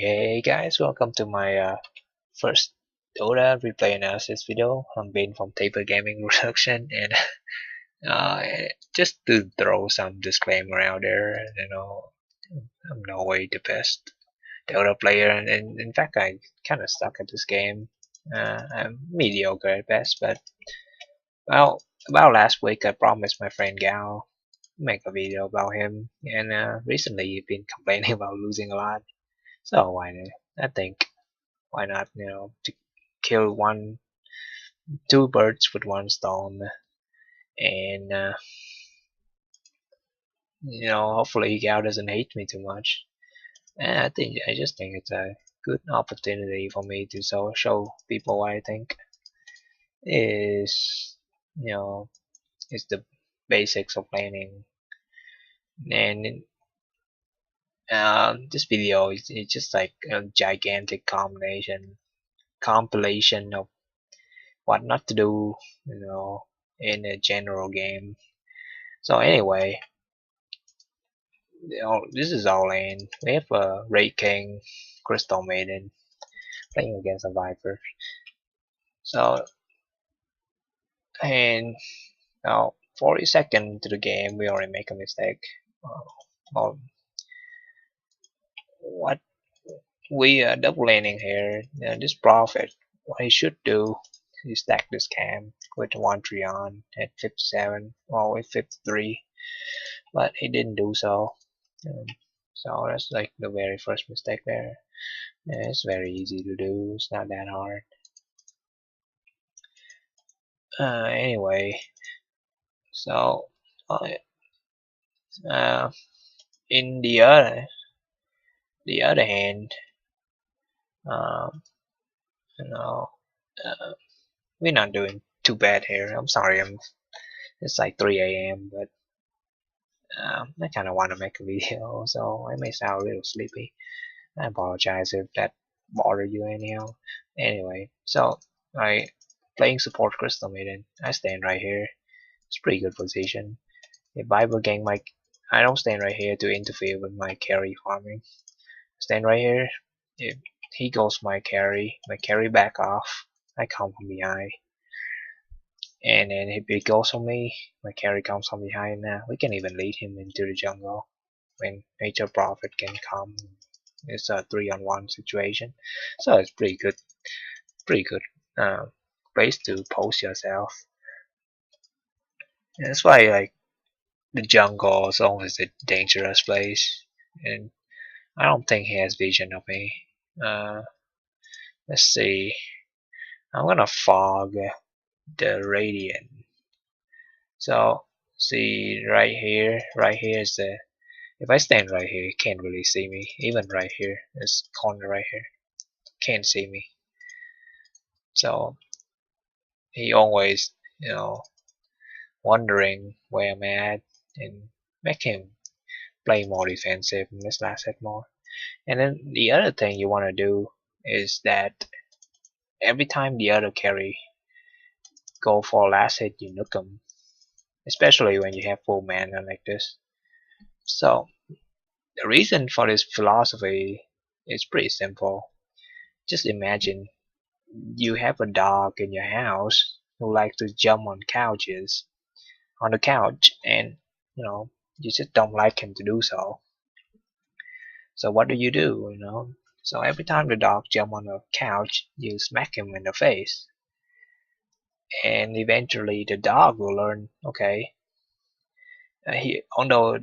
Hey guys, welcome to my first Dota replay analysis video. I'm Ben from Taper Gaming Production, and uh, just to throw some disclaimer out there, I'm no way the best Dota player, and in fact, I kind of suck at this game. I'm mediocre at best, but well, about last week, I promised my friend Gao make a video about him, and recently he's been complaining about losing a lot. So I think why not, to kill two birds with one stone, and hopefully Gao doesn't hate me too much. And I just think it's a good opportunity for me to show people what I think is, you know, is the basics of planning. And this video is just like a gigantic compilation of what not to do, in a general game. So anyway, this is all in. We have a Raid King, Crystal Maiden playing against a Viper. So, and now 40 seconds into the game, we already make a mistake. Well, what we are double laning here. This Prophet, what he should do is stack this cam with 1-3 on at 57, or with 53, but he didn't do so. So that's like the very first mistake there. Yeah, it's very easy to do. It's not that hard. Anyway, so uh, in the other hand, um, you know, uh, we're not doing too bad here. I'm sorry, it's like 3 a.m. but I kind of want to make a video, so I may sound a little sleepy. I apologize if that bothered you anyhow. Anyway, so I playing support Crystal Maiden. I stand right here. It's pretty good position. If Bible gang I don't stand right here to interfere with my carry farming. Stand right here. If he goes my carry back off. I come from behind. And then if he goes on me, my carry comes from behind now. We can even lead him into the jungle when Nature Prophet can come. It's a 3-on-1 situation. So it's pretty good place to post yourself. And that's why like the jungle is always a dangerous place, and I don't think he has vision of me. Uh, let's see. I'm gonna fog the radiant. So see right here is the. If I stand right here, he can't really see me. Even right here, this corner right here, can't see me. So he always, wondering where I'm at, and make him play more defensive in this last set more. And then the other thing you want to do is that every time the other carry go for last hit, you nuke them, especially when you have full mana like this. So the reason for this philosophy is pretty simple. Just imagine you have a dog in your house who likes to jump on the couch, and you just don't like him to do so. So what do? So every time the dog jump on the couch, you smack him in the face, and eventually the dog will learn. Okay, although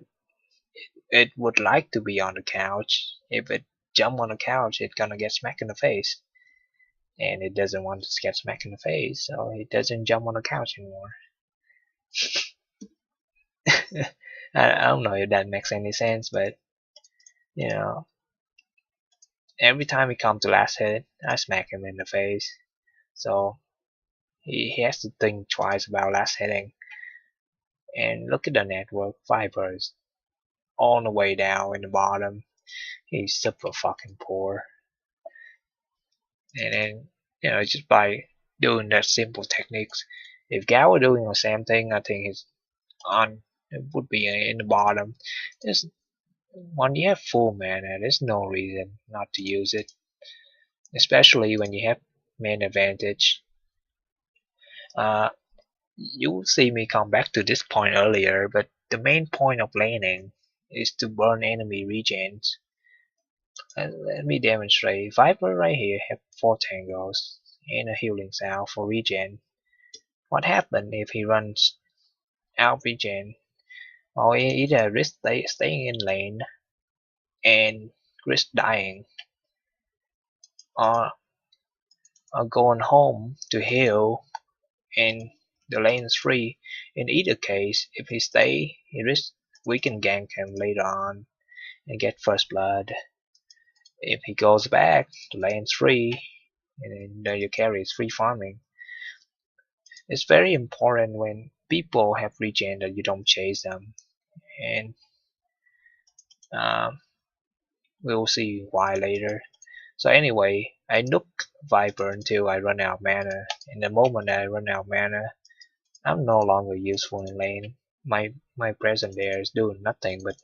it would like to be on the couch, if it jump on the couch, it's gonna get smacked in the face, and it doesn't want to get smacked in the face, so it doesn't jump on the couch anymore. I don't know if that makes any sense, but you know, every time he comes to last hit, I smack him in the face. So he has to think twice about last hitting. And look at the network, Vipers, all the way down in the bottom. He's super fucking poor. And then, just by doing that simple techniques, if Gao were doing the same thing, I think his on it would be in the bottom. There's when you have full mana, there's no reason not to use it, especially when you have main advantage. Uh, you'll see me come back to this point earlier, but the main point of laning is to burn enemy regens. And let me demonstrate. Viper right here have 4 tangos and a healing cell for regen. What happens if he runs out regen? Or either risk staying in lane and risk dying, or, going home to heal and the lane is free. In either case, if he stay, we can gank him later on and get first blood. If he goes back, the lane's free, and then your carry is free farming. It's very important when people have regen that you don't chase them, and um, we'll see why later. So anyway, I nuke Viper until I run out of mana, and the moment I run out of mana, I'm no longer useful in lane. My presence there is doing nothing but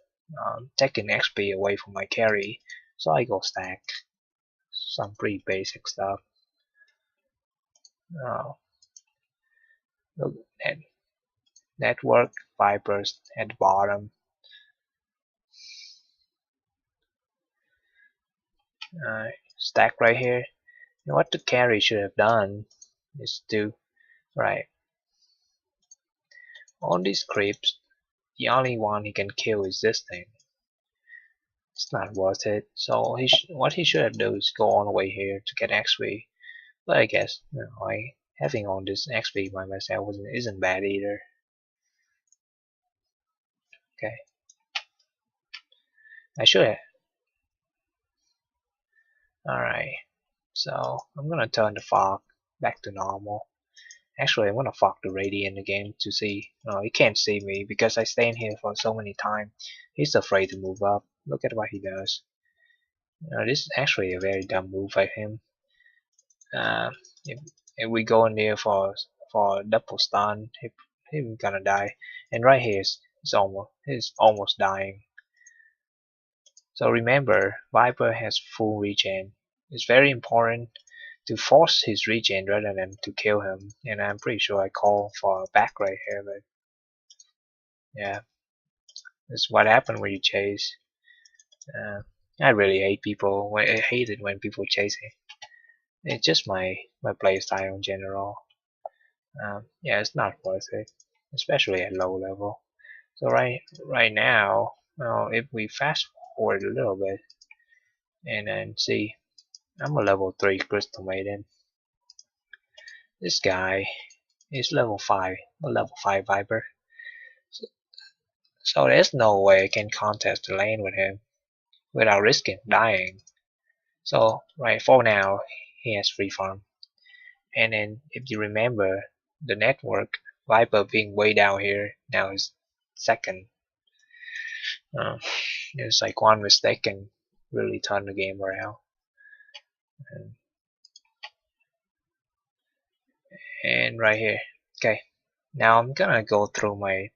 taking XP away from my carry, so I go stack some pretty basic stuff. Uh, look at network Vipers at the bottom. Stack right here. And what the carry should have done is to right on these creeps. The only one he can kill is this thing. It's not worth it. So what he should have done is go all the way here to get XP. But I guess having all this XP by myself isn't bad either. Okay, I should have. Alright, so I'm gonna turn the fog back to normal. Actually, I'm gonna fog the radiant again to see. No, he can't see me because I stay in here for so many times. He's afraid to move up. Look at what he does. This is actually a very dumb move by him. Uh, if, if we go in there for double stun, he's gonna die. And right here he's almost dying. So remember, Viper has full regen. It's very important to force his regen rather than to kill him. And I'm pretty sure I call for a back right here, but yeah, that's what happened when you chase. Uh, I really hate people. I hate it when people chase me. It's just my play style in general. Yeah, it's not worth it, especially at low level. So right now, if we fast forward a little bit and then see, I'm a level 3 Crystal Maiden. This guy is level 5, a level 5 Viper. So, so there's no way I can contest the lane with him without risking dying. So right for now, he has free farm. And then if you remember the network, Viper being way down here now is second. Uh, it's like one mistake can really turn the game around. And right here, okay. Now I'm gonna go through my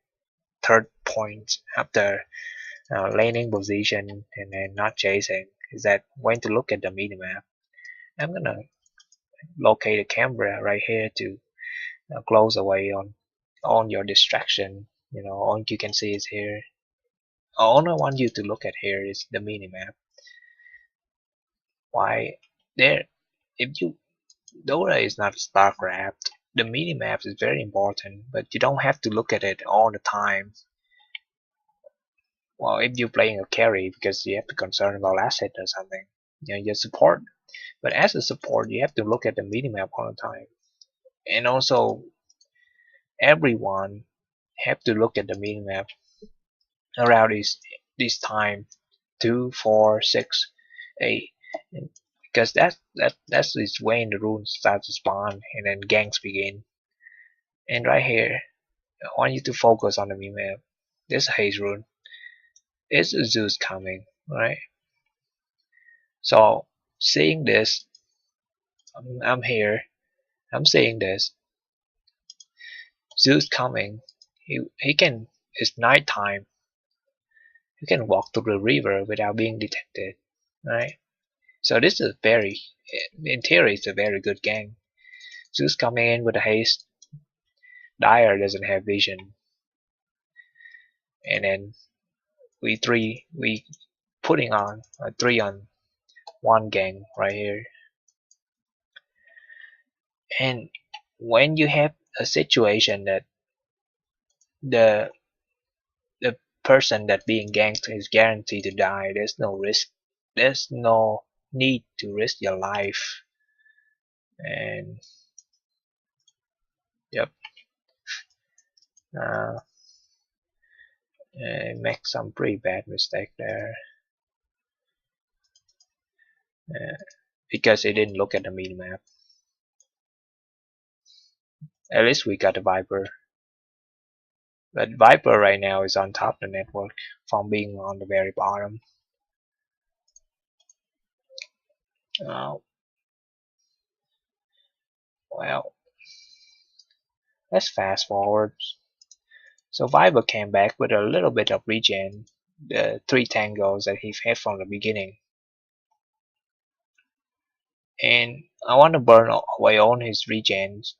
third point after laning position and then not chasing. Is that when to look at the minimap? I'm gonna locate a camera right here to close away on your distraction. All you can see is here. All I want you to look at here is the minimap. Why there? If you Dota is not StarCraft. The minimap is very important, but you don't have to look at it all the time. Well, if you're playing a carry because you have to concern about asset or something, your support. But as a support, you have to look at the minimap all the time. And also, everyone have to look at the minimap around this time 2, 4, 6, 8, because that's when the runes start to spawn and then ganks begin. And right here, I want you to focus on the minimap. This haze rune. Is a Zeus coming, right? So seeing this, I'm here. I'm seeing this. Zeus coming. He can. It's nighttime. You can walk through the river without being detected, right? So this is very, in theory, it's a very good gang. Zeus coming in with a haste. Dyer doesn't have vision, and then we putting on a 3-on-1 gang right here. And when you have a situation that the the person that being ganked is guaranteed to die, there's no risk. There's no need to risk your life. And yep, uh, make some pretty bad mistake there, because he didn't look at the minimap. At least we got a Viper, but Viper right now is on top of the network from being on the very bottom. Well, let's fast forward. So Viper came back with a little bit of regen, the 3 tangos that he had from the beginning. And I want to burn away on his regens.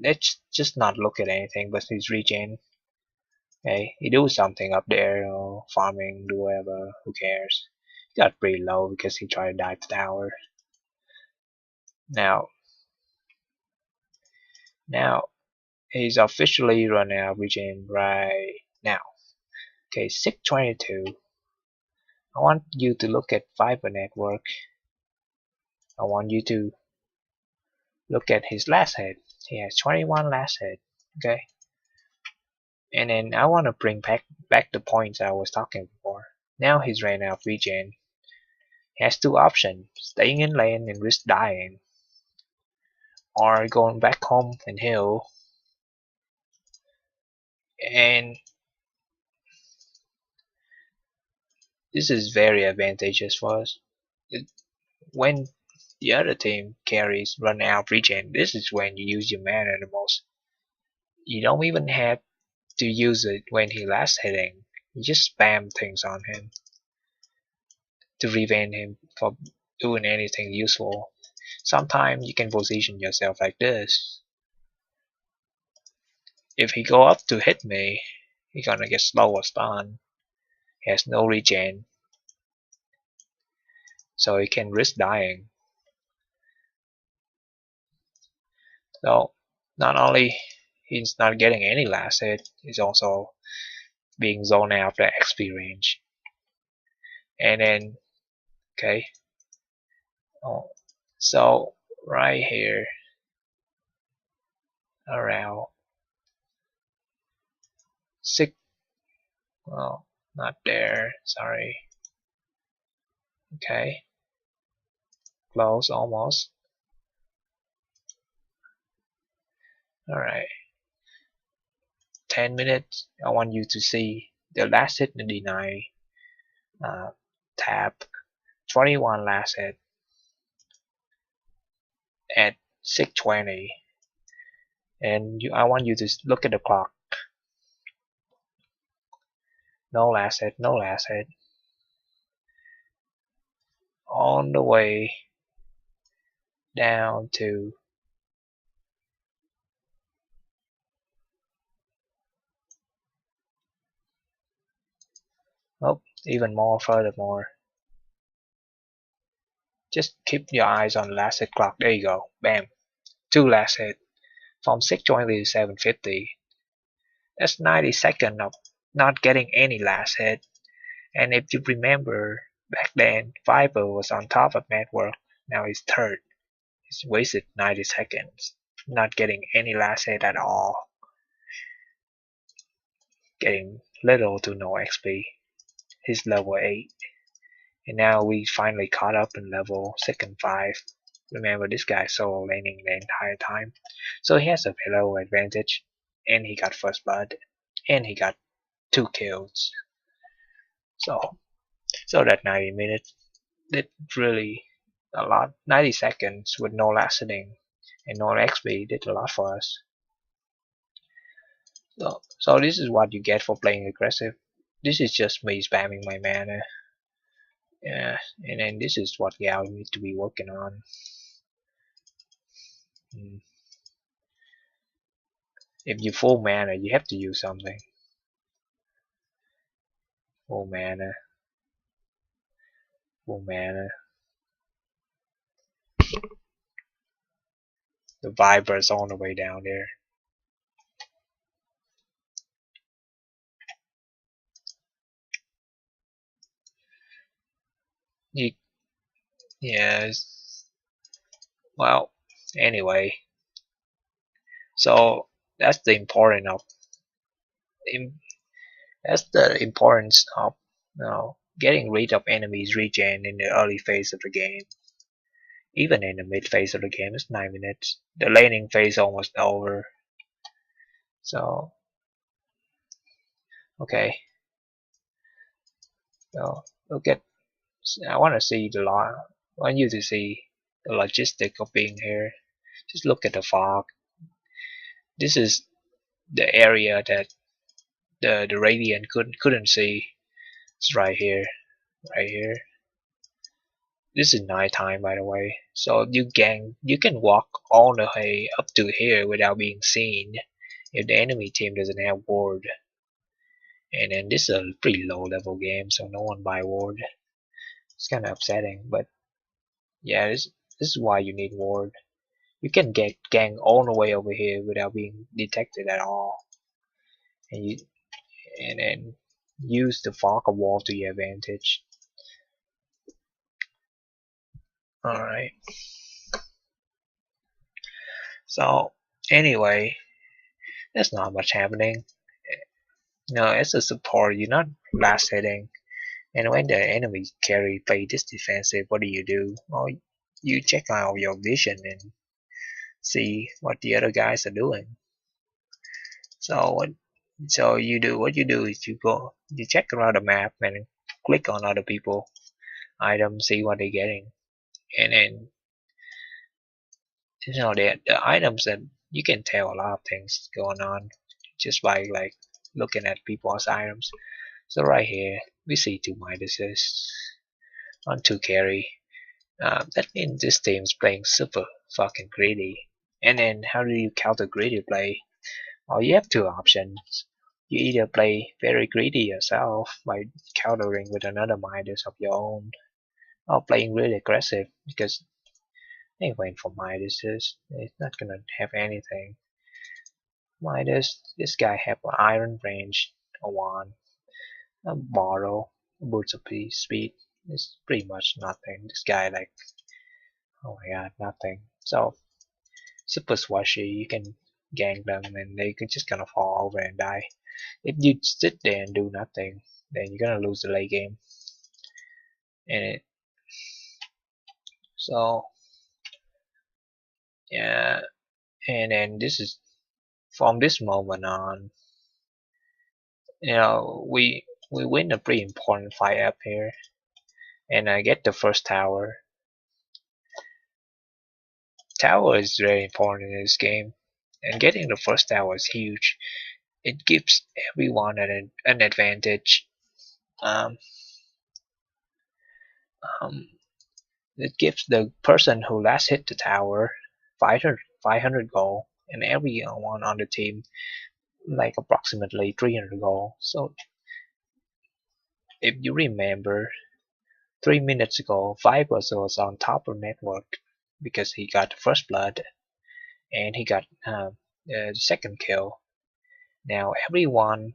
Let's just not look at anything but his regen. Okay, he do something up there, farming, do whatever, who cares. He got pretty low because he tried to dive the tower. Now he's officially run out of regen right now. Okay, 622. I want you to look at Viper Network. I want you to look at his last hit. He has 21 last hit. Okay, and then I want to bring back the points I was talking before. Now he's ran out of regen. He has 2 options: staying in lane and risk dying, or going back home and heal. And this is very advantageous for us. When the other team carries run out of regen, this is when you use your mana the most. You don't even have to use it when he last hitting. You just spam things on him to prevent him from doing anything useful. Sometimes you can position yourself like this. If he go up to hit me, he's gonna get slow or stunned. He has no regen, so he can risk dying. So not only he's not getting any last hit, he's also being zoned out of the XP range. And then, okay, so right here, around 6, well, not there, sorry. Okay, close almost. Alright, 10 minutes. I want you to see the last hit in the deny tab. 21 last hit at 620. And I want you to look at the clock. No last hit, no last hit. On the way down to even more, furthermore. Just keep your eyes on the last hit clock. There you go. Bam. 2 last hit. From 620 to 750. That's 90 seconds of not getting any last hit. And if you remember, back then, Viper was on top of network. Now he's third. He's wasted 90 seconds. Not getting any last hit at all. Getting little to no XP. He's level 8. And now we finally caught up in level 6 and 5. Remember, this guy's solo laning the entire time. So he has a pillow advantage. And he got first blood. And he got 2 kills. So that 90 minutes did really a lot. 90 seconds with no last hitting and no XP did a lot for us. So this is what you get for playing aggressive. this is just me spamming my mana. Yeah, and then this is what Gal need to be working on. Mm. If you full mana, you have to use something. Full mana, full mana. The Viper's all the way down there. You, yeah. Well, anyway, so that's the important of that's the importance of getting rid of enemies regen in the early phase of the game. Even in the mid phase of the game, it's 9 minutes. The laning phase almost over. So okay, so look at. I want to see the I want you to see the logistic of being here. Just look at the fog. This is the area that the Radiant couldn't see. It's right here, right here. This is nighttime, by the way, so you can walk all the way up to here without being seen if the enemy team doesn't have ward. And then this is a pretty low level game, so no one buy ward. It's kind of upsetting, but yeah, this is why you need ward. You can get gang all the way over here without being detected at all, and you and then use the fog of wall to your advantage. All right. So anyway, there's not much happening. No, as a support, you're not last hitting. And when the enemy carry play this defensive, what do? Well, you check out your vision and see what the other guys are doing. So what you do is you check around the map and click on other people items, see what they're getting, and then the items that you can tell a lot of things going on just by like looking at people's items. So right here we see two Midases on two carry. That means this team's playing super fucking greedy. And then how do you counter greedy play? Well, you have two options. You either play very greedy yourself by countering with another Midas of your own, or playing really aggressive because they went for Midases. It's not gonna have anything. Midas, this guy have an iron range, a one, a borrow, a boots of speed. It's pretty much nothing. This guy like, oh my god, nothing. So super swashy, you can gank them and they could just kind of fall over and die. If you sit there and do nothing, then you're gonna lose the late game. And so yeah, and then this is from this moment on, we win a pretty important fight up here, and I get the first tower. Tower is very important in this game, and getting the first tower is huge. It gives everyone an advantage. Um, um, it gives the person who last hit the tower 500 gold, and everyone on the team like approximately 300 gold. So if you remember, 3 minutes ago, Vipers was on top of network because he got the first blood and he got the second kill. Now everyone,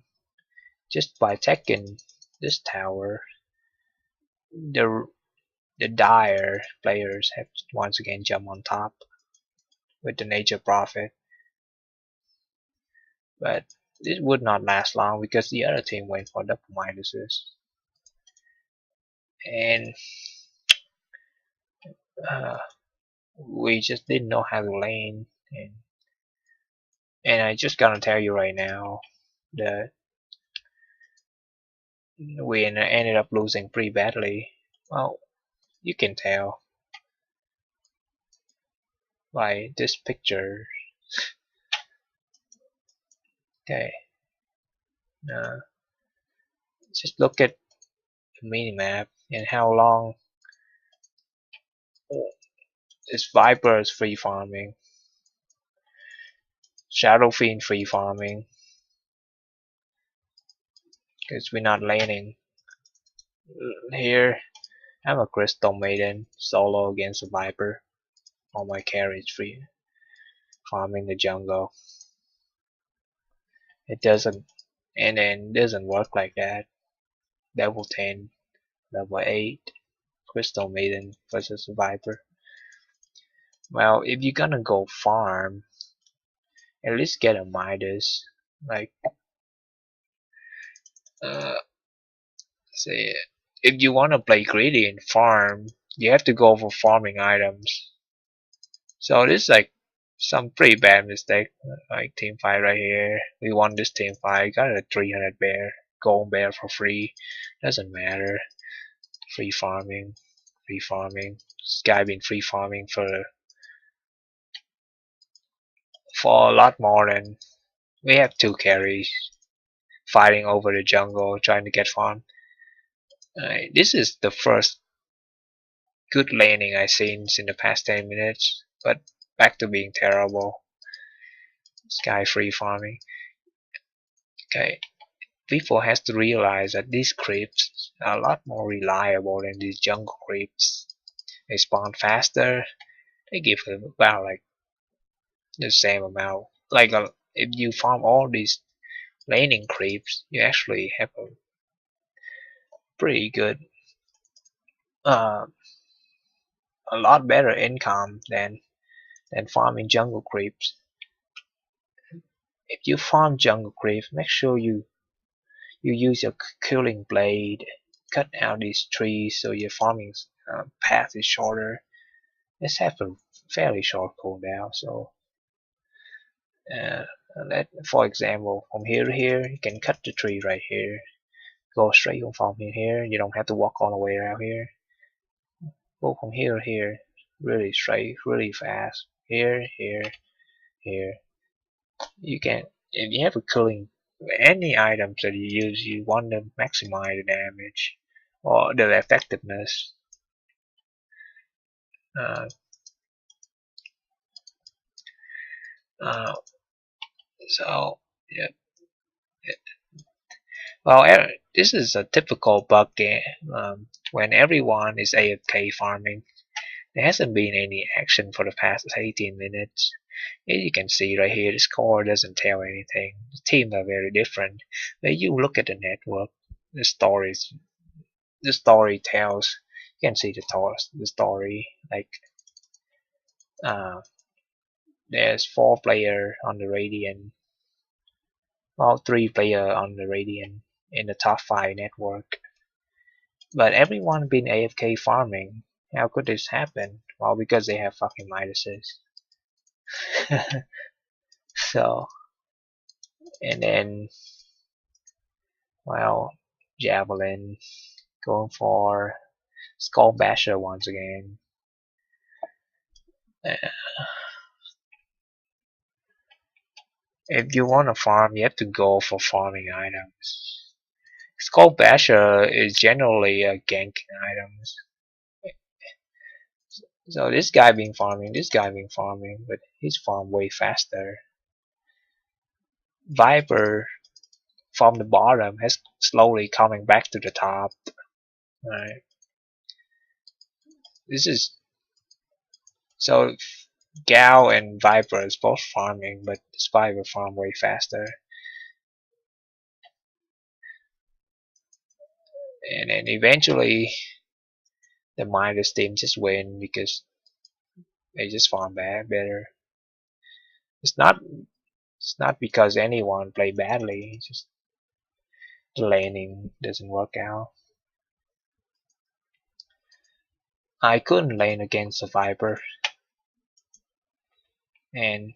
just by taking this tower, the the dire players have once again jumped on top with the nature prophet. But it would not last long because the other team went for double minuses. And uh, we just didn't know how to lane. And I just gotta tell you right now that we ended up losing pretty badly. Well, you can tell by this picture. Okay. Uh, just look at the minimap and how long this Viper is free farming, Shadow Fiend free farming, because we're not laning. Here, I'm a Crystal Maiden solo against a Viper. All my carries free farming the jungle. It doesn't, and then doesn't work like that. Level 10, level 8, Crystal Maiden versus a Viper. Well, if you're gonna go farm, at least get a Midas. Like, uh, say, if you wanna play greedy and farm, you have to go for farming items. So this is like some pretty bad mistake. Like team fight right here, we won this team fight. Got a 300 bear, gold bear for free. Doesn't matter. Free farming, free farming. This guy been free farming for a lot more than we have 2 carries fighting over the jungle trying to get farm. This is the first good laning I've seen in the past 10 minutes, but back to being terrible. This guy free farming. Okay, people has to realize that these creeps are a lot more reliable than these jungle creeps. They spawn faster. They give about like the same amount. Like if you farm all these laning creeps, you actually have a pretty good, uh, a lot better income than farming jungle creeps. If you farm jungle creeps, make sure you use your killing blade, cut out these trees so your farming path is shorter. Let's have a fairly short cooldown. So, uh, for example, from here to here, you can cut the tree right here. Go straight from here. You don't have to walk all the way around here. Go from here to here, really straight, really fast. Here, here, here. You can, if you have a cooling, any items that you use, you want to maximize the damage or the effectiveness. Uh, uh, so, yeah. Well, this is a typical bug game. When everyone is AFK farming, there hasn't been any action for the past 18 minutes. As you can see right here, the score doesn't tell anything. The teams are very different. When you look at the network, the stories, the story tells. You can see the story. Like, uh, there's 4 player on the Radiant, well, 3 player on the Radiant in the top 5 network. But everyone been AFK farming. How could this happen? Well, because they have fucking Midases. So, and then, well, Javelin going for Skull Basher once again. If you want to farm, you have to go for farming items. Skull Basher is generally a ganking items. So this guy been farming, this guy been farming, but he's farmed way faster. Viper from the bottom has slowly coming back to the top. Right. This is so Gal and Viper is both farming, but this Viper farm way faster. And then eventually the Midas team just win because they just farm better. It's not because anyone play badly, it's just the laning doesn't work out. I couldn't lane against a Viper, and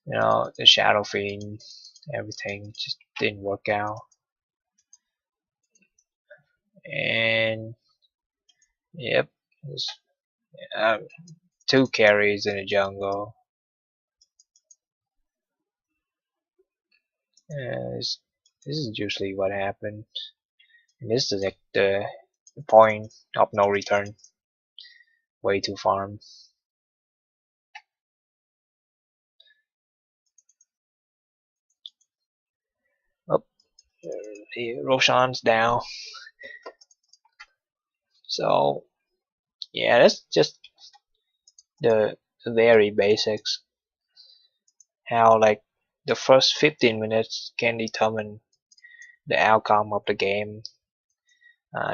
the Shadow Fiend, everything just didn't work out. And yep, uh, 2 carries in the jungle. This This is usually what happens. And this is like the point of no return. Way to farm. Oh, Roshan's down. So yeah, that's just the very basics. How like the first 15 minutes can determine the outcome of the game.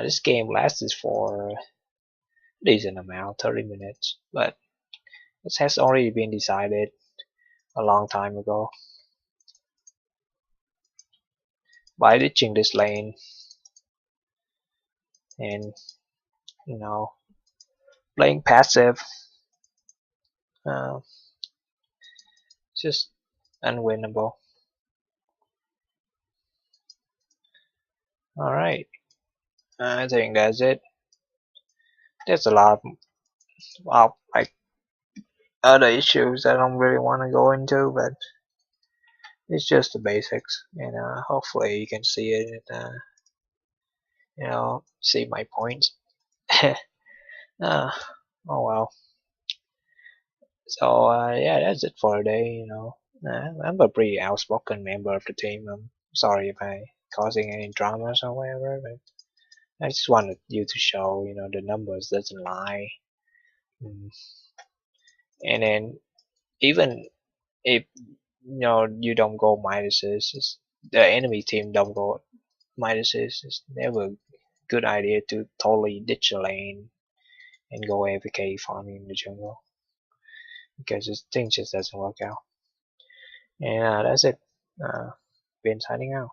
This game lasted for a decent amount, 30 minutes, but this has already been decided a long time ago. By ditching this lane and you know playing passive, uh, just unwinnable. All right, I think that's it. There's a lot of like other issues I don't really want to go into, but it's just the basics, and hopefully you can see it and see my points. uh, oh well. So yeah, that's it for today. I'm a pretty outspoken member of the team. I'm sorry if I causing any dramas or whatever, but I just wanted you to show the numbers doesn't lie. Mm. And then even if you don't go minuses, the enemy team don't go minuses, it's never a good idea to totally ditch a lane and go AFK farming in the jungle because things just doesn't work out. And that's it. Been signing out.